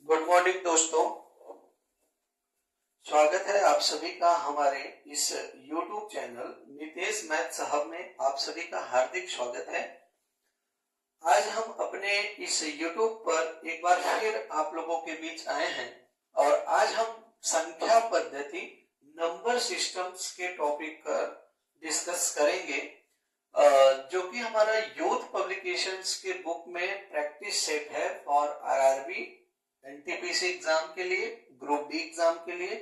Good morning दोस्तों, स्वागत है आप सभी का हमारे इस YouTube channel Nitesh maths hub में। आप सभी का हार्दिक स्वागत है। आज हम अपने इस YouTube पर एक बार फिर आप लोगों के बीच आए हैं और आज हम संख्या पद्धति नंबर सिस्टम्स के टॉपिक पर डिस्कस करेंगे, जो कि हमारा यूथ पब्लिकेशंस के बुक में प्रैक्टिस सेट है फॉर आरआरबी एनटीपीसी एग्जाम के लिए, ग्रुप डी एग्जाम के लिए।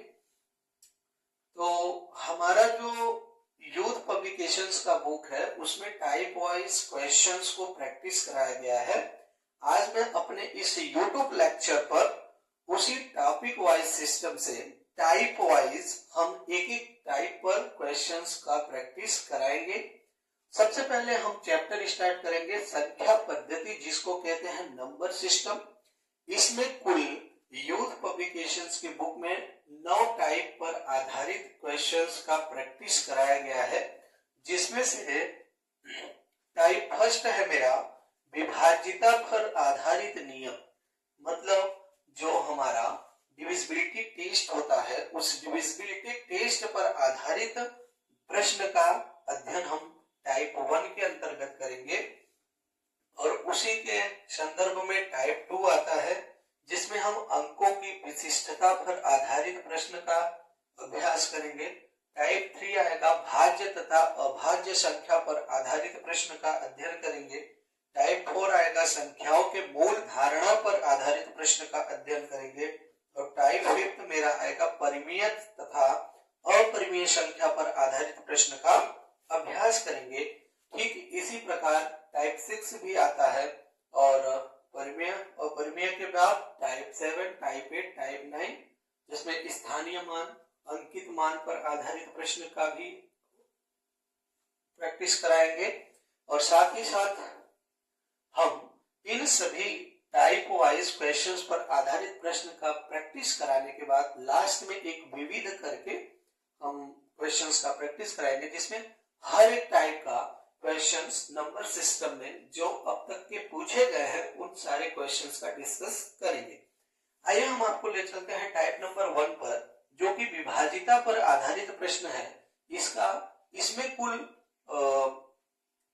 तो हमारा जो यूथ पब्लिकेशंस का बुक है उसमें टाइप वाइज क्वेश्चंस को प्रैक्टिस कराया गया है। आज मैं अपने इस यूट्यूब लेक्चर पर उसी टॉपिक वाइज सिस्टम से टाइप वाइज हम एक एक टाइप पर क्वेश्चंस का प्रैक्टिस कराएंगे। सबसे पहले हम चैप्टर स्टार्ट करेंगे संख्या पद्धति, जिसको कहते हैं नंबर सिस्टम। इसमें कुल यूथ पब्लिकेशंस की बुक में 9 टाइप पर आधारित क्वेश्चंस का प्रैक्टिस कराया गया है, जिसमें से टाइप फर्स्ट है मेरा विभाज्यता पर आधारित नियम। मतलब जो हमारा डिविजिबिलिटी टेस्ट होता है उस डिविजिबिलिटी टेस्ट पर आधारित प्रश्न का अध्ययन हम टाइप 1 के अंतर्गत करेंगे। और उसी के संदर्भ में टाइप 2 आता है, जिसमें हम अंकों की विशिष्टता पर आधारित प्रश्न का अभ्यास करेंगे। टाइप 3 आएगा भाज्य तथा अभाज्य संख्या पर आधारित प्रश्न का अध्ययन करेंगे। टाइप 4 आएगा संख्याओं के मूल धारणा पर आधारित प्रश्न का अध्ययन करेंगे। और टाइप 5 मेरा आएगा परिमेय तथा अपरिमेय संख्या पर आधारित प्रश्न का अभ्यास करेंगे। ठीक इसी प्रकार टाइप 6 भी आता है और परिमेय और परिमेय के बाद टाइप 7, टाइप 8, टाइप 9, जिसमें स्थानीय मान, अंकित मान पर आधारित प्रश्न का भी प्रैक्टिस कराएंगे। और साथ ही साथ हम इन सभी टाइप वाइज क्वेश्चंस पर आधारित प्रश्न का प्रैक्टिस कराने के बाद लास्ट में एक विविध करके हम क्वेश्चंस का प्रैक्टिस कराएंगे, जिसमें हर एक टाइप का क्वेश्चंस नंबर सिस्टम में जो अब तक के पूछे गए हैं उन सारे क्वेश्चंस का डिस्कस करेंगे। आइए हम आपको ले चलते हैं टाइप नंबर 1 पर, जो कि विभाजिता पर आधारित प्रश्न है। इसमें कुल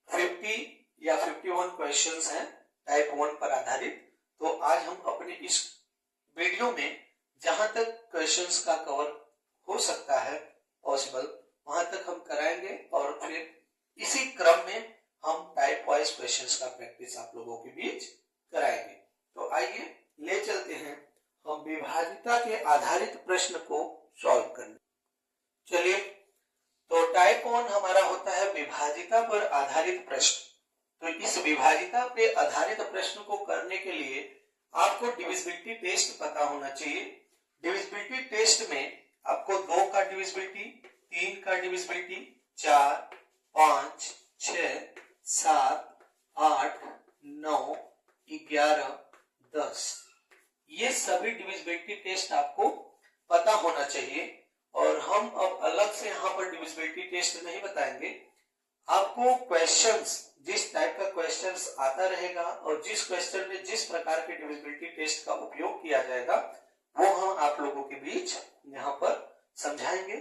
50 या 51 क्वेश्चंस हैं टाइप 1 पर आधारित। तो आज हम अपने इस वीडियो में जहां तक क्वेश्चंस का कवर हो सकता है पॉसिबल वहां तक हम कराएंगे और फिर इसी क्रम में हम टाइप वाइज क्वेश्चंस का प्रैक्टिस आप लोगों के बीच कराएंगे। तो आइए ले चलते हैं हम विभाजिता के आधारित प्रश्न को सॉल्व करने। चलिए, तो टाइप 1 हमारा होता है विभाजिता पर आधारित प्रश्न। तो इस विभाजिता पे आधारित प्रश्न को करने के लिए आपको डिविजिबिलिटी टेस्ट पता होना चाहिए। डिविजिबिलिटी टेस्ट में आपको 2 का डिविजिबिलिटी, 3 का डिविजिबिलिटी, 4, 5, 6, 7, 8, 9, 11, 10 ये सभी डिविजिबिलिटी टेस्ट आपको पता होना चाहिए। और हम अब अलग से यहाँ पर डिविजिबिलिटी टेस्ट नहीं बताएंगे। आपको क्वेश्चंस, जिस टाइप का क्वेश्चंस आता रहेगा और जिस क्वेश्चन में जिस प्रकार के डिविजिबिलिटी टेस्ट का उपयोग किया जाएगा वो हम आप लोगों के बीच यहाँ पर समझाएंगे।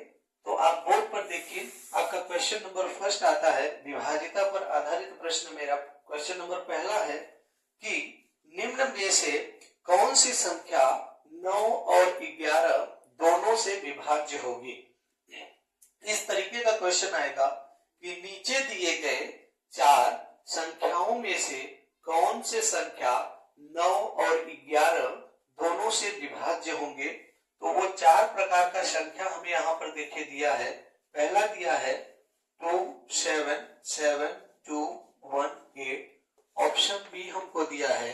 तो आप बोर्ड पर देखिए, आपका क्वेश्चन नंबर फर्स्ट आता है विभाजिता पर आधारित प्रश्न। मेरा क्वेश्चन नंबर पहला है कि निम्न में से कौन सी संख्या 9 और 11 दोनों से विभाज्य होगी। इस तरीके का क्वेश्चन आएगा कि नीचे दिए गए 4 संख्याओं में से कौन से संख्या 9 और 11 दोनों से विभाज्य होंगे। तो वो 4 प्रकार का संख्या हमें यहाँ पर देखिए दिया है। पहला दिया है 2, 7, 7, 2, 1, 8। ऑप्शन बी हमको दिया है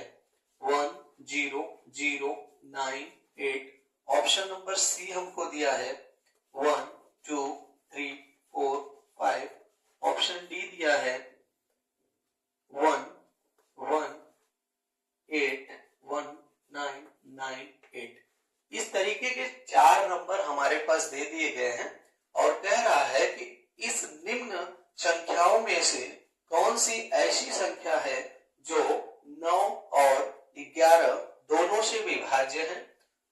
1, 0, 0, 9, 8। ऑप्शन नंबर सी हमको दिया है 1, 2, 3, 4, 5। ऑप्शन डी दिया है 1, 1, 8, 1, 9, 9, 8। इस तरीके के 4 नंबर हमारे पास दे दिए गए हैं और कह रहा है कि इस निम्न संख्याओं में से कौन सी ऐसी संख्या है जो 9 और 11 दोनों से विभाज्य है।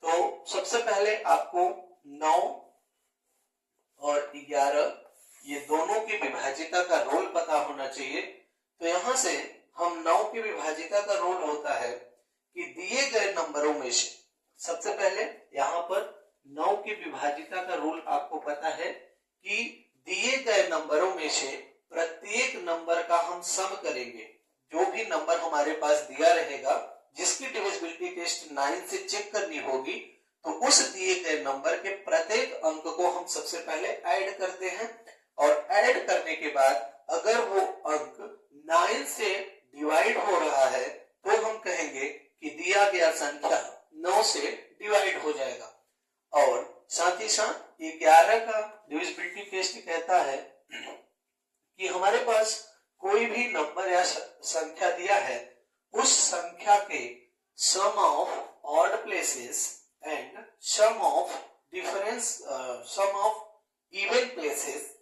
तो सबसे पहले आपको 9 और 11 ये दोनों की विभाजिता का रोल पता होना चाहिए। तो यहां से हम 9 की विभाजिता का रोल होता है कि दिए गए नंबरों में से, सबसे पहले यहाँ पर 9 की विभाजिता का रूल आपको पता है कि दिए गए नंबरों में से प्रत्येक नंबर का हम सम करेंगे। जो भी नंबर हमारे पास दिया रहेगा, जिसकी डिविजिबिलिटी टेस्ट 9 से चेक करनी होगी, तो उस दिए गए नंबर के प्रत्येक अंक को हम सबसे पहले ऐड करते हैं और ऐड करने के बाद अगर वो अंक 9 से डिवाइड हो रहा है तो हम कहेंगे कि दिया गया संख्या 9 से डिवाइड हो जाएगा। और साथ ही साथ 11 का डिविजिबिलिटी टेस्ट कहता है कि हमारे पास कोई भी नंबर या संख्या दिया है, उस संख्या के sum of odd places and sum of even places,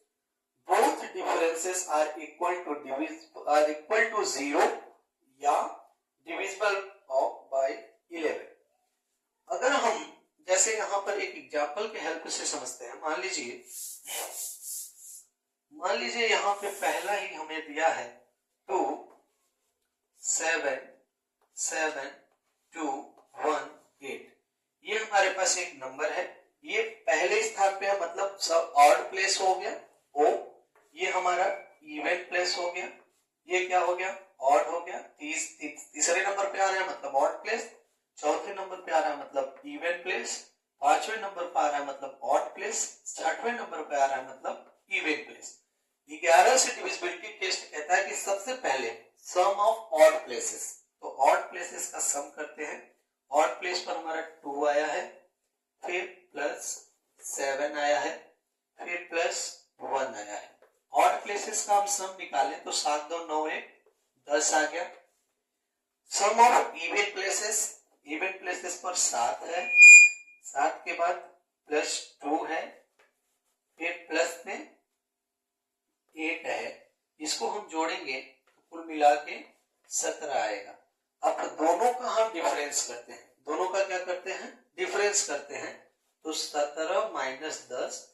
both differences are equal to 0 या divisible by 11। अगर हम जैसे यहाँ पर एक एग्जाम्पल के हेल्प से समझते हैं, मान लीजिए यहाँ पे पहला ही हमें दिया है 2 7 7 2 1 8। ये हमारे पास एक नंबर है, ये पहले स्थान पे है, मतलब सब ऑड प्लेस हो गया ओ, ये हमारा इवन प्लेस हो गया, ये क्या हो गया ऑड हो गया, तीसरे नंबर पे आ रहा है मतलब ऑड प्लेस, चौथे नंबर पे आ रहा है मतलब इवन प्लेस, पांचवें नंबर पे आ रहा है मतलब ऑड प्लेस, छठवें नंबर पे आ रहा है मतलब इवन प्लेस। 11 से डिविजिबिलिटी टेस्ट कहता है कि सबसे पहले सम ऑफ ऑड प्लेसेस, तो ऑड प्लेसेस का सम करते हैं। ऑड प्लेस पर हमारा 2 आया है, फिर प्लस 7 आया है, फिर प्लस 1 आया है। ऑड प्लेसेस का हम सम निकालें तो 7 2 9 1 10 आ गया। सम ऑफ इवन प्लेसेस पर 7 है, 7 के बाद प्लस 2 है, फिर प्लस में 8 है, इसको हम जोड़ेंगे तो कुल मिला के 17 आएगा। अब दोनों का हम डिफरेंस करते हैं, दोनों का क्या करते हैं डिफरेंस करते हैं, तो 17 माइनस 10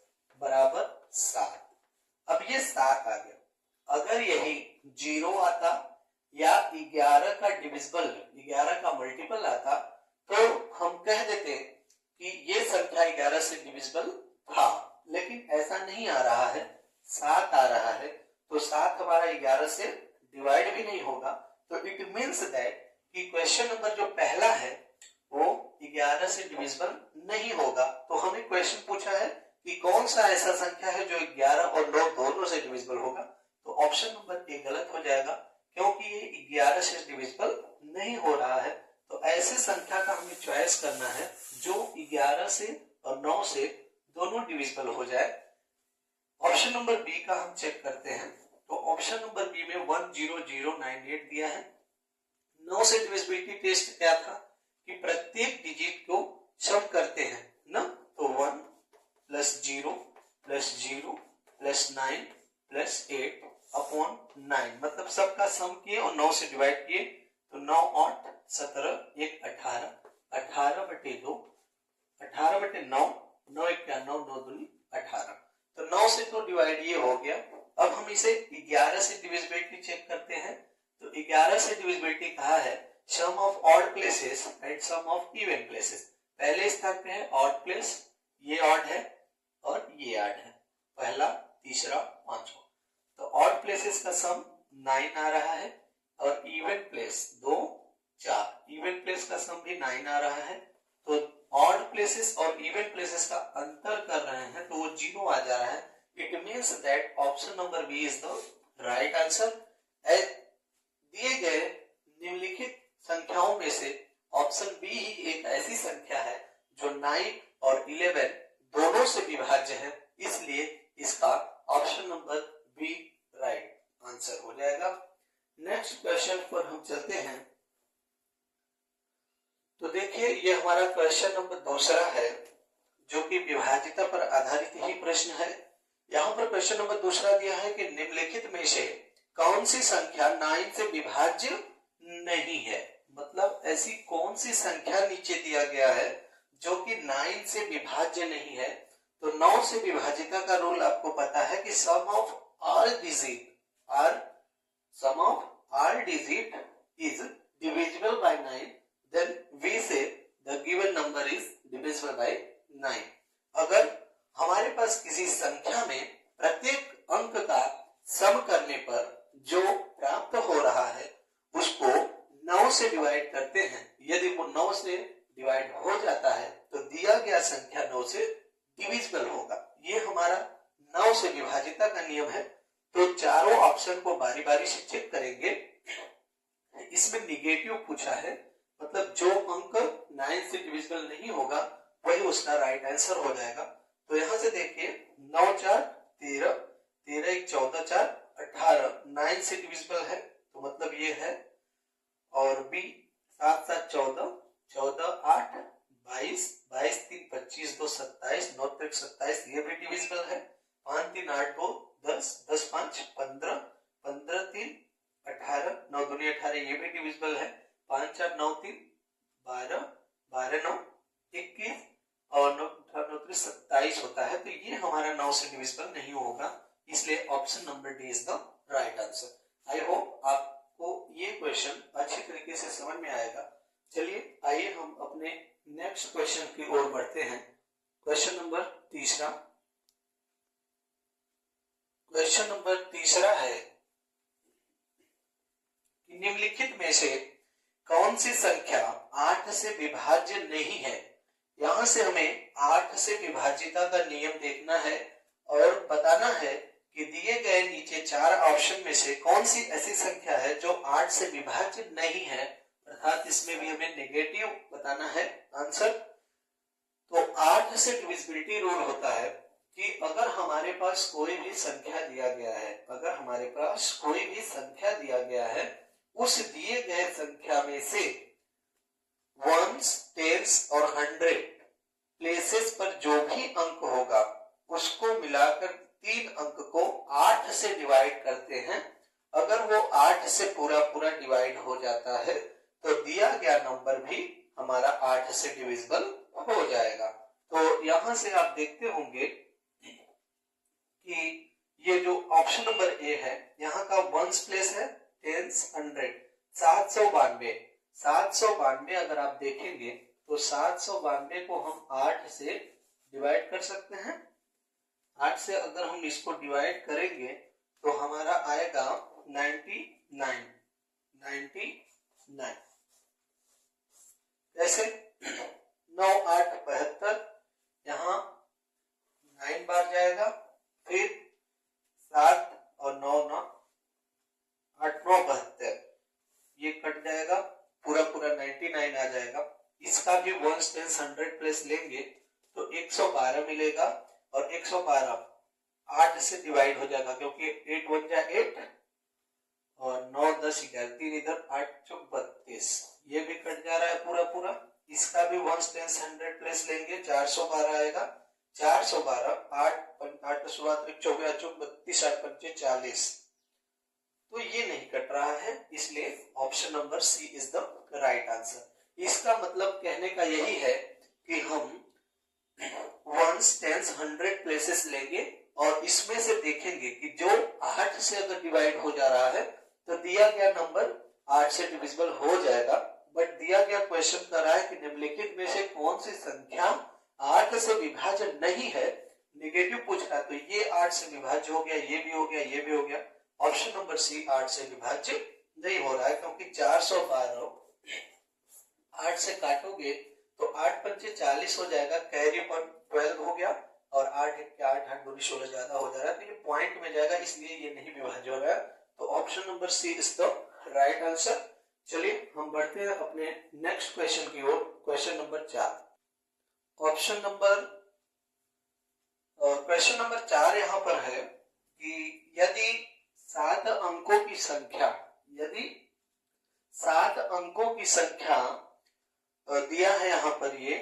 बराबर 7। अब ये 7 आ गया। अगर यही 0 आता या 11 का डिविजिबल 11 का मल्टीपल आता तो हम कह देते कि ये संख्या 11 से डिविजिबल था, लेकिन ऐसा नहीं आ रहा है, 7 आ रहा है, तो 7 हमारा 11 से डिवाइड भी नहीं होगा। तो इट मीन्स दैट कि क्वेश्चन नंबर जो पहला है वो 11 से डिविजिबल नहीं होगा। तो हमें क्वेश्चन पूछा है कि कौन सा ऐसा संख्या है जो 11 और 9 दोनों से डिविजिबल होगा, तो ऑप्शन नंबर ए गलत हो जाएगा, क्योंकि ये 11 से डिविजिबल नहीं हो रहा है। तो ऐसे संख्या का हमें चॉइस करना है जो 11 से और 9 से दोनों डिविजिबल हो जाए। ऑप्शन नंबर बी का हम चेक करते हैं, तो ऑप्शन नंबर बी में 10098 दिया है। 9 से डिविजिबिलिटी टेस्ट क्या था कि प्रत्येक डिजिट को सम करते हैं ना, तो 1 plus 0 plus 0 plus 9 plus 8 upon 9, मतलब सबका सम किए और 9 से डिवाइड किए, तो 9 8 17 1 18, 18 बटे 2 18 बटे 9 9 1 9 9 दूनी 18, तो 9 से तो डिवाइड ये हो गया। अब हम इसे 11 से डिविजिबिलिटी चेक करते हैं, तो 11 से डिविजिबिलिटी कहा है sum of odd places and sum of even places. पहले स्थान पे है ऑड प्लेस, ये ऑड है और ये ऑड है, पहला तीसरा पांचवा, तो ऑड प्लेसेस का सम 9 आ रहा है और इवन प्लेस 2 4, इवन प्लेस का सम भी 9 आ रहा है। तो ऑड प्लेसेस और इवन प्लेसेस का अंतर कर रहे हैं तो वो 0 आ जा रहा है। It means that option number B is the right answer. दिए गए निम्नलिखित संख्याओं में से ऑप्शन बी ही एक ऐसी संख्या है जो 9 और 11 दोनों से विभाज्य है, इसलिए इसका option number B right answer हो जाएगा। नेक्स्ट क्वेश्चन पर हम चलते हैं, तो देखिए ये हमारा क्वेश्चन नंबर दूसरा है जो कि विभाजिता पर आधारित ही प्रश्न है। यहाँ पर क्वेश्चन नंबर दूसरा दिया है कि निम्नलिखित में से कौन सी संख्या 9 से विभाज्य नहीं है, मतलब ऐसी कौन सी संख्या नीचे दिया गया है जो कि 9 से विभाज्य नहीं है। तो 9 से विभाजिता का रूल आपको पता है कि sum of all digit is divisible by 9, then we say the given number is divisible by 9। अगर हमारे पास किसी संख्या में प्रत्येक अंक का सम करने पर जो प्राप्त हो रहा है उसको 9 से डिवाइड करते हैं, यदि वो 9 से डिवाइड हो जाता है तो दिया गया संख्या 9 से डिविजिबल होगा। ये हमारा 9 से विभाजिता का नियम है। तो चारों ऑप्शन को बारी बारी से चेक करेंगे। इसमें निगेटिव पूछा है, मतलब जो अंक 9 से डिविजिबल नहीं होगा वही उसका राइट आंसर हो जाएगा। तो यहां से देखिए 9 4 13, 13 1 14 4 18, 9 से डिविजिबल है तो मतलब ये है। और बी 7 7 14, 14 8 22, 22 3 25, 2 27, 9 3 27, ये भी डिविजिबल है। 5 3 8 2 10, 10 5 15, 15 3 18, 9 2 18, ये भी डिविजिबल है। 5 4 9 3 12, 12 9 21 और 9 9 3 27 होता है। तो ये हमारा 9 से डिविजिबल नहीं होगा, इसलिए option number D is the right answer. I hope आपको ये क्वेश्चन अच्छी तरीके से समझ में आएगा। चलिए आइए हम अपने नेक्स्ट क्वेश्चन की ओर बढ़ते हैं। क्वेश्चन नंबर तीसरा। क्वेश्चन नंबर तीसरा है कि निम्नलिखित में से कौन सी संख्या 8 से विभाज्य नहीं है। यहां से हमें 8 से विभाज्यता का नियम देखना है और बताना है कि दिए गए नीचे 4 ऑप्शन में से कौन सी ऐसी संख्या है जो 8 से विभाज्य नहीं है, अर्थात इसमें भी हमें नेगेटिव बताना है आंसर। तो 8 से डिविजिबिलिटी रूल होता है कि अगर हमारे पास कोई भी संख्या दिया गया है, अगर हमारे पास कोई भी संख्या दिया गया है, उस दिए गए संख्या में से वंस, टेंस और 100 प्लेसेस पर जो भी अंक होगा उसको मिलाकर 3 अंक को 8 से डिवाइड करते हैं। अगर वो 8 से पूरा पूरा डिवाइड हो जाता है तो दिया गया नंबर भी हमारा 8 से डिविजिबल हो जाएगा। तो यहां से आप देखते होंगे कि ये जो ऑप्शन नंबर ए है, यहाँ का वंस प्लेस है, टेंस 100, 792। 792 अगर आप देखेंगे तो 792 को हम 8 से डिवाइड कर सकते हैं। 8 से अगर हम इसको डिवाइड करेंगे तो हमारा आएगा 99। कैसे? 9 8 72, यहाँ 9 बार जाएगा, फिर 7 और 9 9 8 9 72, ये कट जाएगा, पूरा पूरा 99 आ जाएगा। इसका भी वंस टेंस 100 प्लस लेंगे तो 112 मिलेगा और 112 8 से डिवाइड हो जाएगा क्योंकि 8 1 जा 8 और 9 10 11, 3 इधर 8 चौक 32, ये भी कट जा रहा है पूरा पूरा। इसका भी वंस टेंस 100 प्लस लेंगे, 412 आएगा। 412 8 8 7 24 चौक 32 8 5 40, तो ये नहीं कट रहा है, इसलिए option number C is the right answer. इसका मतलब कहने का यही है कि हम वंस टेंस 100 प्लेसेस लेंगे और इसमें से देखेंगे कि जो 8 से अगर डिवाइड हो जा रहा है तो दिया गया नंबर 8 से डिविजिबल हो जाएगा। बट दिया गया क्वेश्चन कर रहा है कि निम्नलिखित में से कौन सी संख्या 8 से विभाज्य नहीं है, नेगेटिव पूछ रहा है। तो ये 8 से विभाज्य हो गया, ये भी हो गया, ये भी हो गया। ऑप्शन नंबर सी 8 से विभाज्य नहीं हो रहा है क्योंकि 412 8 से काटोगे तो 8 पंचे 40 हो जाएगा, कैरी पर 12 हो गया और 8 1 8 8 2 16 ज्यादा हो जा रहा है, तो ये पॉइंट में जाएगा, इसलिए ये नहीं विभाज्य हो रहा है। तो option number C is the right answer. चलिए हम बढ़ते हैं अपने नेक्स्ट क्वेश्चन की ओर। Question number 4। क्वेश्चन नंबर 4 यहाँ पर है कि यदि 7 अंकों की संख्या दिया है, यहाँ पर ये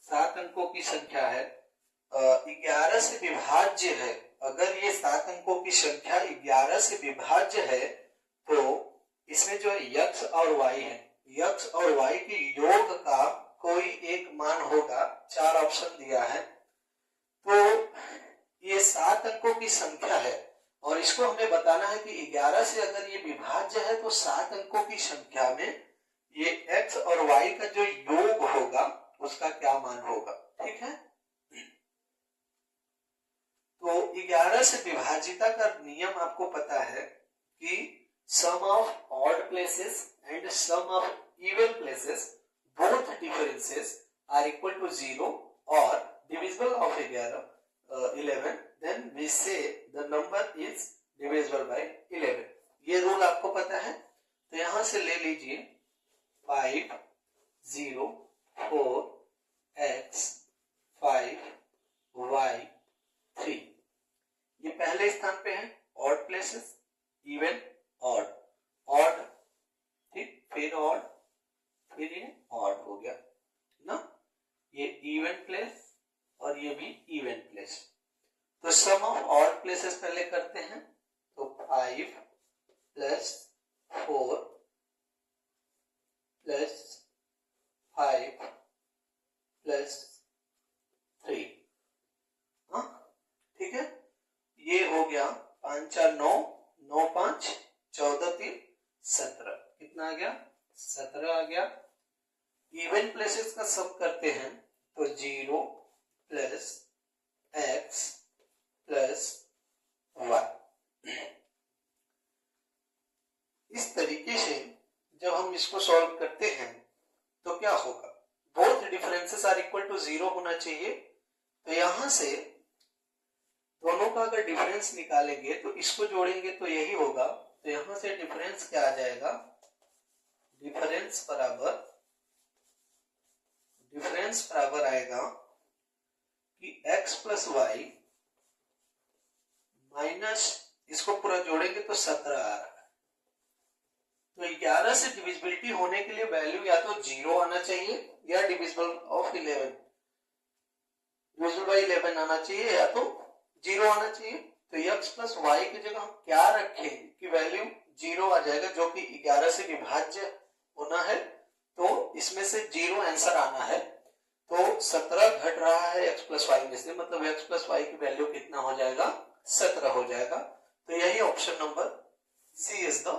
7 अंकों की संख्या है, 11 से विभाज्य है। अगर ये 7 अंकों की संख्या 11 से विभाज्य है तो इसमें जो x और y है x और y के योग का कोई एक मान होगा। 4 ऑप्शन दिया है। तो ये 7 अंकों की संख्या है और इसको हमें बताना है कि 11 से अगर ये विभाज्य है तो 7 अंकों की संख्या में ये x और y का जो योग होगा उसका क्या मान होगा। ठीक है, तो 11 से विभाजिता का नियम आपको पता है कि sum of odd places and sum of even places both differences are equal to 0 और divisible of 11 then we say the number is divisible by 11। ये रूल आपको पता है। तो यहां से ले लीजिए 5 0 4 x 5 y 3। ये पहले स्थान पे है odd places, even odd, odd, ठीक, फिर ऑड, फिर ये ऑड हो गया ना। ये इवन प्लेस और ये भी इवन प्लेस। तो सम ऑफ ऑड प्लेसेस पहले करते हैं। तो 5 प्लस 4 प्लस 5 प्लस 3, हाँ ठीक है। ये हो गया 5 4 9, 9 5 14 3 17। कितना आ गया? 17 आ गया। इवन प्लेसेस का सब करते हैं तो 0 प्लस x प्लस y। इस तरीके से जब हम इसको सॉल्व करते हैं तो क्या होगा? Both differences are equal to 0 होना चाहिए। तो यहां से दोनों का अगर डिफरेंस निकालेंगे तो इसको जोड़ेंगे तो यही होगा। तो यहां से डिफरेंस क्या आ जाएगा? डिफरेंस बराबर आएगा कि x प्लस वाई माइनस, इसको पूरा जोड़ेंगे तो 17 आ रहा है। तो 11 से डिविजिबिलिटी होने के लिए वैल्यू या तो 0 आना चाहिए या डिविजिबल ऑफ 11, डिविजिबल बाय 11 आना चाहिए या तो 0 आना चाहिए। तो x प्लस वाई की जगह हम क्या रखें कि वैल्यू 0 आ जाएगा, जो कि 11 से विभाज्य होना है। तो इसमें से 0 आंसर आना है। तो 17 घट रहा है x प्लस वाई में से, मतलब x प्लस वाई की वैल्यू कितना हो जाएगा? 17 हो जाएगा। तो यही option number C is the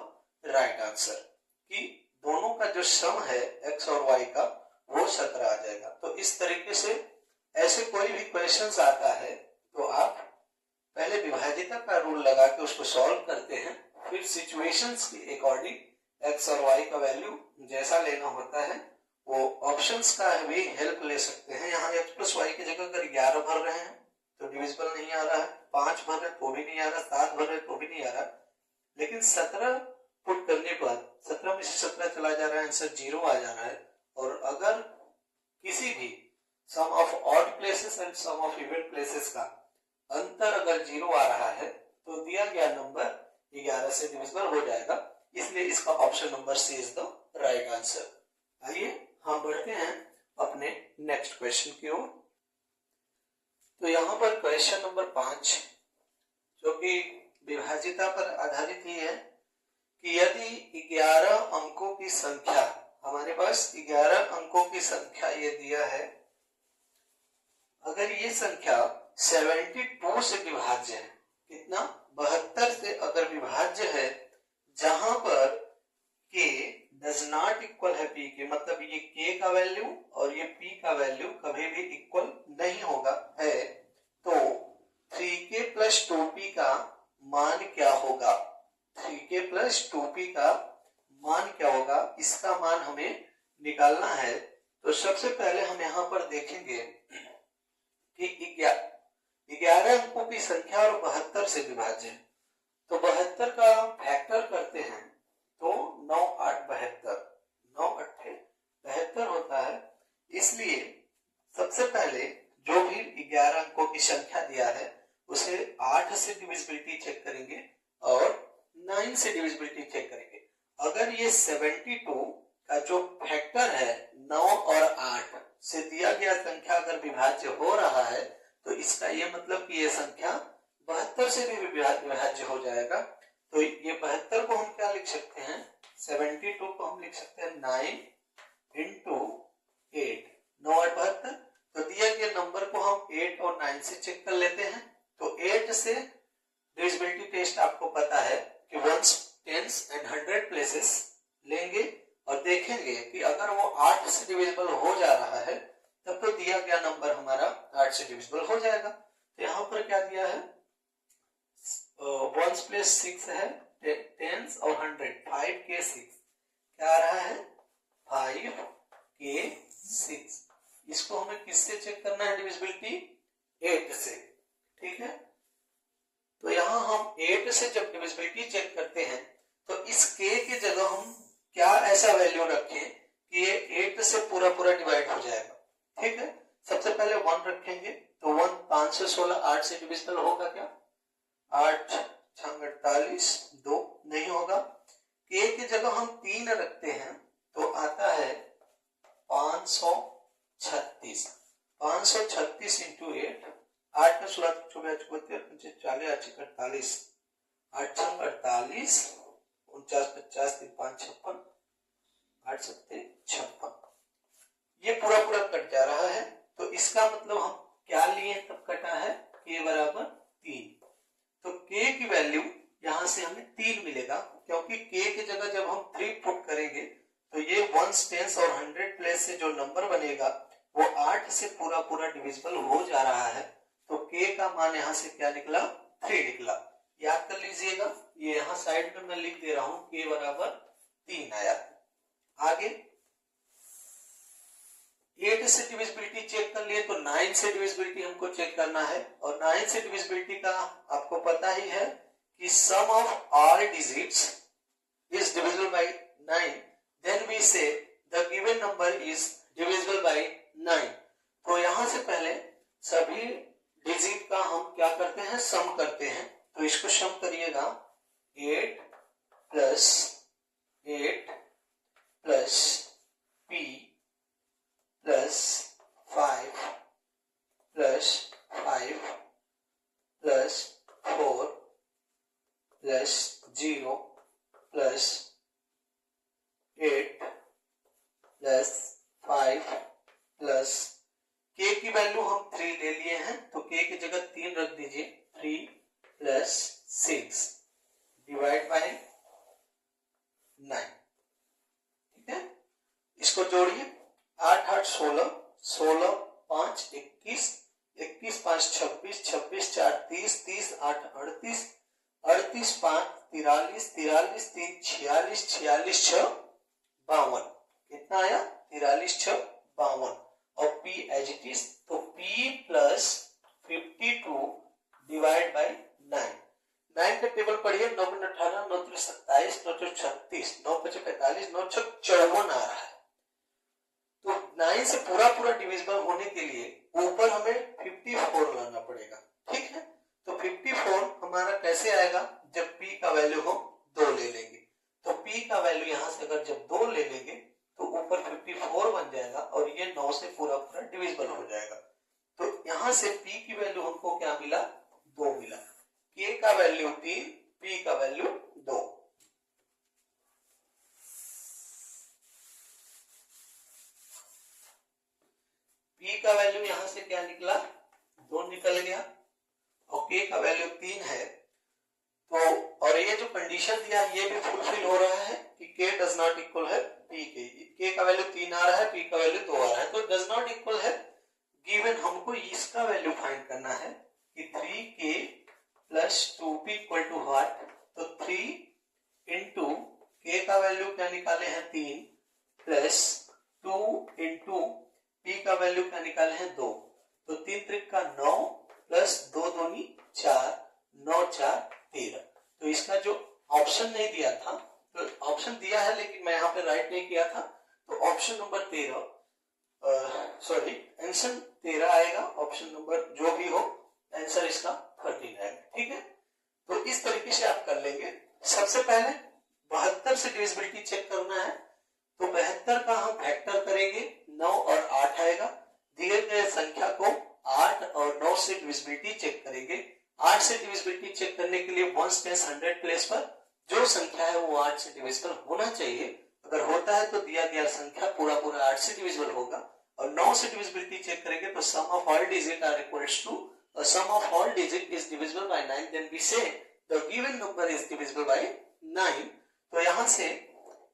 right answer, कि दोनों का जो सम है x और y का वो 17 आ जाएगा। तो इस तरीके से ऐसे कोई भी क्वेश्चंस आता है तो आप पहले विभाजिता का रूल लगा के उसको सॉल्व करते हैं, फिर सिचुएशंस के अकॉर्डिंग x और y का वैल्यू जैसा लेना होता है वो ऑप्शंस का भी हेल्प ले सकते हैं। यहाँ x प्लस वाई की जगह अगर 11 भर रहे हैं तो डिविजिबल नहीं आ रहा है, 5 भर रहे तो भी नहीं आ रहा, 7 भर रहे तो भी नहीं आ रहा, लेकिन 17 पुट करने पर 17 में से 17 चला जा रहा है, आंसर 0 आ जा रहा है। और अगर किसी भी sum of odd places and sum of even places का अंतर अगर 0 आ रहा है तो दिया गया नंबर 11 से डिविजिबल हो जाएगा। इसलिए इसका option number C is the right answer. आइए हम बढ़ते हैं अपने नेक्स्ट क्वेश्चन की ओर। तो यहाँ पर क्वेश्चन नंबर 5 जो कि विभाजिता पर आधारित ही है कि यदि 11 अंकों की संख्या, हमारे पास 11 अंकों की संख्या ये दिया है, अगर ये संख्या 72 से विभाज्य है, कितना? 72 से अगर विभाज्य है, जहां पर k डज नॉट इक्वल है p के, मतलब ये k का वैल्यू और ये p का वैल्यू कभी भी इक्वल नहीं होगा है, तो 3k प्लस 2p का मान क्या होगा? 3k प्लस 2p का मान क्या होगा? इसका मान हमें निकालना है। तो सबसे पहले हम यहाँ पर देखेंगे कि 11 अंकों की संख्या और 72 से विभाज्य है। तो 72 का फैक्टर करते हैं तो 9 8 72, 9 8 72 होता है। इसलिए सबसे पहले जो भी 11 अंकों की संख्या दिया है उसे 8 से डिविजिबिलिटी चेक करेंगे और 9 से डिविजिबिलिटी चेक करेंगे। अगर ये 72 का जो फैक्टर है 9 और 8 से दिया गया संख्या अगर विभाज्य हो रहा है तो इसका ये मतलब कि ये संख्या 72 से भी विभाज्य हो जाएगा। तो ये 72 को हम क्या लिख सकते हैं? 72 को हम लिख सकते हैं 9 9 से चेक कर लेते हैं। तो 8 से डिविजिबिलिटी टेस्ट आपको पता है कि वंस, टेंस एंड 100 प्लेसेस लेंगे और देखेंगे कि अगर वो 8 से डिविजिबल हो जा रहा है तब तो दिया गया नंबर हमारा 8 से डिविजिबल हो जाएगा। तो यहाँ पर क्या दिया है, वंस प्लस 6 है, टेंस और 100, 5 के 6 क्या आ रहा है, 5 के 6। इसको हमें किससे चेक करना है डिविजिबिलिटी, 8 से, ठीक है। तो यहां हम 8 से जब डिविजिबिलिटी चेक करते हैं तो इस k की जगह हम क्या ऐसा वैल्यू रखें कि ये 8 से पूरा पूरा डिवाइड हो जाएगा, ठीक है। सबसे पहले 1 रखेंगे, तो 1 516 8 से डिविजिबल होगा क्या, 8 6 48, 2 नहीं होगा। k की जगह हम 3 रखते हैं तो आता है 536, 536 इंटू 8, 8 में 16 24 44 40 48, 8 48, 49 50 5 56, 8 7 56, ये पूरा पूरा कट जा रहा है। तो इसका मतलब हम क्या लिए तब कटा है, k बराबर 3। तो k की वैल्यू यहां से हमें 3 मिलेगा, क्योंकि k की जगह जब हम 3 पुट करेंगे तो ये वंस, टेंस और 100 प्लेस से जो नंबर बनेगा वो 8 से पूरा पूरा डिविजिबल हो जा रहा है। तो k का मान यहां से क्या निकला, 3 निकला। याद कर लीजिएगा, ये यहां साइड में मैं लिख दे रहा हूं, k बराबर 3 आया। आगे 8 से डिविजिबिलिटी चेक कर लिए तो 9 से डिविजिबिलिटी हमको चेक करना है। और 9 से डिविजिबिलिटी का आपको पता ही है कि sum of all digits is divisible by 9, then we say the given number is divisible by 9। तो यहां से पहले सभी डिजिट का हम क्या करते हैं, सम करते हैं। तो इसको सम करिएगा, 8 plus 8 plus p plus 5 plus 5 plus 4 plus 0 plus 8 plus 5 plus k की वैल्यू हम 3 ले लिए हैं, तो k की जगह 3 रख दीजिए, 3 प्लस 6 डिवाइड बाय 9, ठीक है। इसको जोड़िए, 8 8 16, 16 5 21, 21 5 26, 26 4 30, 30 8 38, 38 5 43, 43 3 46, 46 6 52, कितना आया, 43 6 52। और p एज इट इज, तो p प्लस 52 डिवाइड बाय 9। 9 का टेबल पढ़िए, 9 18, 9 27, 9 36, 9 45, 9 54 आ रहा है। तो 9 से पूरा पूरा डिविजिबल होने के लिए ऊपर हमें 54 लाना पड़ेगा, ठीक है। तो 54 हमारा कैसे आएगा, जब p का वैल्यू हम 2 ले लेंगे। तो p का वैल्यू यहां से अगर जब 2 ले लेंगे तो ऊपर 54 बन जाएगा और ये 9 से पूरा पूरा डिविजिबल हो जाएगा। तो यहां से p की वैल्यू हमको क्या मिला, 2 मिला। k का वैल्यू 3, p का वैल्यू 2। p का वैल्यू यहां से क्या निकला, 2 निकल गया। और k का वैल्यू 3 है। तो और ये जो कंडीशन दिया ये भी फुलफिल हो रहा है कि k डज नॉट इक्वल है p के। k का वैल्यू 3 आ रहा है, p का वैल्यू 2 आ रहा है, तो डज नॉट इक्वल है गिवन। हमको इसका वैल्यू फाइंड करना है कि 3k plus 2p equal to what, तो 3 इंटू k का वैल्यू क्या निकाले हैं, 3 प्लस 2 इंटू p का वैल्यू क्या निकाले हैं, 2। तो 3 त्रिक का 9 प्लस 2 दूनी 4, 9 4 13। तो इसका जो ऑप्शन नहीं दिया था, तो ऑप्शन दिया है लेकिन मैं यहाँ पे राइट नहीं किया था, तो ऑप्शन नंबर 13 सॉरी आंसर 13 आएगा। ऑप्शन नंबर जो भी हो, आंसर इसका 13 आएगा, ठीक है। तो इस तरीके से आप कर लेंगे। सबसे पहले 72 से डिविजिबिलिटी चेक करना है, तो 72 का हम फैक्टर करेंगे, 9 और 8 आएगा। दिए गए संख्या को 8 और 9 से डिविजिबिलिटी चेक करेंगे। 8 से डिविजिबिलिटी चेक करने के लिए वंस टेंस 100 प्लेस पर जो संख्या है वो 8 से डिविजिबल होना चाहिए। अगर होता है तो दिया गया संख्या पूरा पूरा 8 से डिविजिबल होगा, और और 9 से डिविजिबिलिटी चेक करेंगे तो sum of all digit are equals to sum of all digit is divisible by 9, then we say the given number is divisible by 9। तो यहां से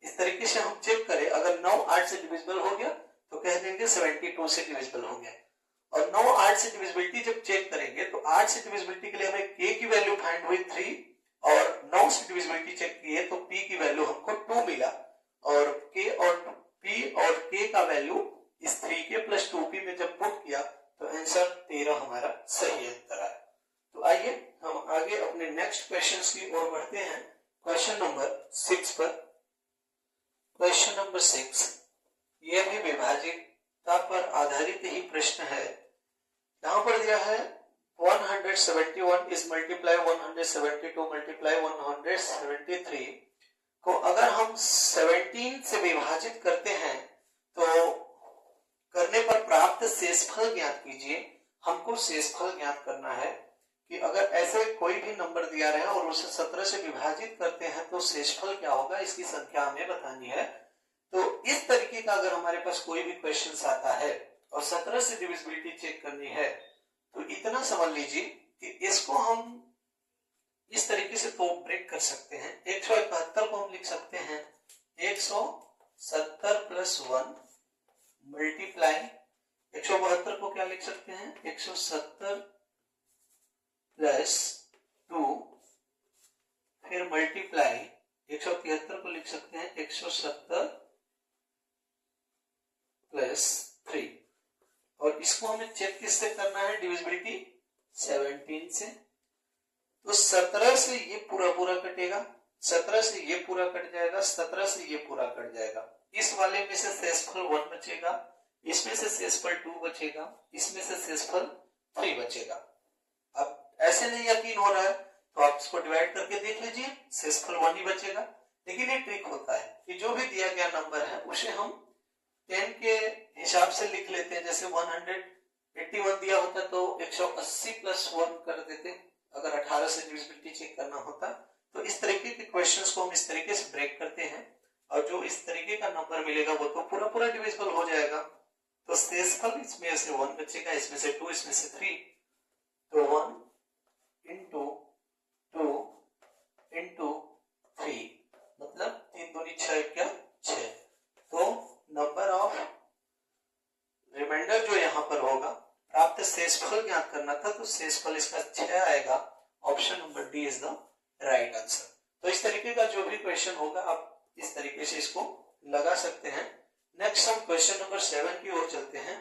इस तरीके से हम चेक करें, अगर 9 8 से डिविजिबल हो गया तो कह देंगे 72 से डिविजिबल हो गया। और 9 8 से डिविजिबिलिटी जब चेक करेंगे तो 8 से डिविजिबिलिटी के लिए हमें k की वैल्यू फाइंड हुई 3 और 9 से डिविजिबिलिटी चेक की है तो p की वैल्यू हमको 2 मिला और k और p और k का वैल्यू इस 3k प्लस 2p में जब पुट किया तो आंसर 13 हमारा सही आंसर आया। तो आइए हम आगे अपने नेक्स्ट क्वेश्चंस की ओर बढ़ते हैं, क्वेश्चन नंबर 6 पर। क्वेश्चन नंबर 6 यह भी विभाजितता पर आधारित ही प्रश्न है। यहां पर दिया है 171 is multiply 172 multiply 173 को अगर हम 17 से विभाजित करते हैं तो करने पर प्राप्त शेषफल ज्ञात कीजिए। हमको शेषफल ज्ञात करना है कि अगर ऐसे कोई भी नंबर दिया रहे और उसे 17 से विभाजित करते हैं तो शेषफल क्या होगा, इसकी संख्या हमें बतानी है। तो इस तरीके का अगर हमारे पास कोई भी क्वेश्चन आता है और 17 से डिविजिबिलिटी चेक करनी है तो इतना समझ लीजिए कि इसको हम इस तरीके से तो ब्रेक कर सकते हैं। 171 को हम लिख सकते हैं 170 प्लस 1 मल्टीप्लाई 172 को क्या लिख सकते हैं 170 प्लस 2 फिर मल्टीप्लाई 173 को लिख सकते हैं 170 प्लस 3 और इसको हमें चेक किससे करना है डिविजिबिलिटी 17 से। तो 17 से ये पूरा कटेगा, 17 से ये पूरा कट जाएगा, 17 से ये पूरा कट जाएगा। इस वाले में से शेषफल 1 बचेगा, इसमें से शेषफल 2 बचेगा, इसमें से शेषफल 3 बचेगा। अब ऐसे नहीं यकीन हो रहा है तो आप इसको डिवाइड करके देख लीजिए, शेषफल 1 ही बचेगा। लेकिन ये ट्रिक होता है कि जो भी दिया गया नंबर है उसे हम 10 के हिसाब से लिख लेते हैं। जैसे 181 दिया होता तो 180 प्लस 1 कर देते अगर 18 से डिविजिबिलिटी चेक करना होता। तो इस तरीके के क्वेश्चंस को हम इस तरीके से ब्रेक करते हैं और जो इस तरीके का नंबर मिलेगा वो तो पूरा डिविजिबल हो जाएगा। तो शेषफल इसमें से 1 बचेगा, इसमें से 2, इसमें से 3। तो 1 इंटू 2 इंटू 3 मतलब 3 दूनी 6 क्या 6। तो नंबर ऑफ रिमाइंडर जो यहाँ पर होगा प्राप्त शेषफल ज्ञात करना था तो शेषफल इसका 6 आएगा। Option number D is the right answer. तो इस तरीके का जो भी क्वेश्चन होगा आप इस तरीके से इसको लगा सकते हैं। नेक्स्ट हम क्वेश्चन नंबर 7 की ओर चलते हैं।